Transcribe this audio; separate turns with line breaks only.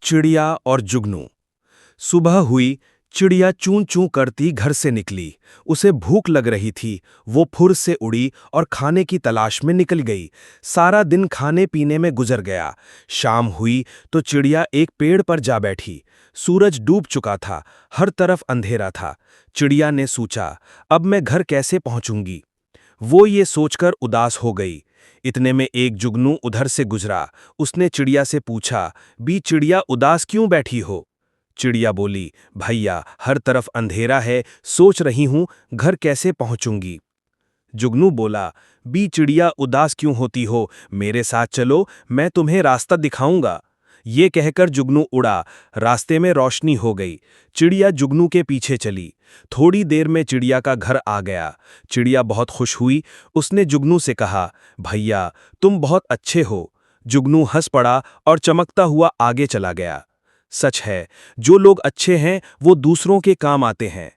चिड़िया और जुगनू। सुबह हुई, चिड़िया चूं चूं करती घर से निकली। उसे भूख लग रही थी। वो फुर से उड़ी और खाने की तलाश में निकल गई। सारा दिन खाने पीने में गुजर गया। शाम हुई तो चिड़िया एक पेड़ पर जा बैठी। सूरज डूब चुका था, हर तरफ अंधेरा था। चिड़िया ने सोचा, अब मैं घर कैसे पहुंचूंगी। वो ये सोचकर उदास हो गई। इतने में एक जुगनू उधर से गुजरा। उसने चिड़िया से पूछा, बी चिड़िया, उदास क्यों बैठी हो। चिड़िया बोली, भैया हर तरफ अंधेरा है, सोच रही हूं घर कैसे पहुंचूंगी। जुगनू बोला, बी चिड़िया, उदास क्यों होती हो, मेरे साथ चलो, मैं तुम्हें रास्ता दिखाऊंगा। ये कहकर जुगनू उड़ा। रास्ते में रोशनी हो गई। चिड़िया जुगनू के पीछे चली। थोड़ी देर में चिड़िया का घर आ गया। चिड़िया बहुत खुश हुई। उसने जुगनू से कहा, भैया तुम बहुत अच्छे हो। जुगनू हंस पड़ा और चमकता हुआ आगे चला गया। सच है, जो लोग अच्छे हैं वो दूसरों के काम आते हैं।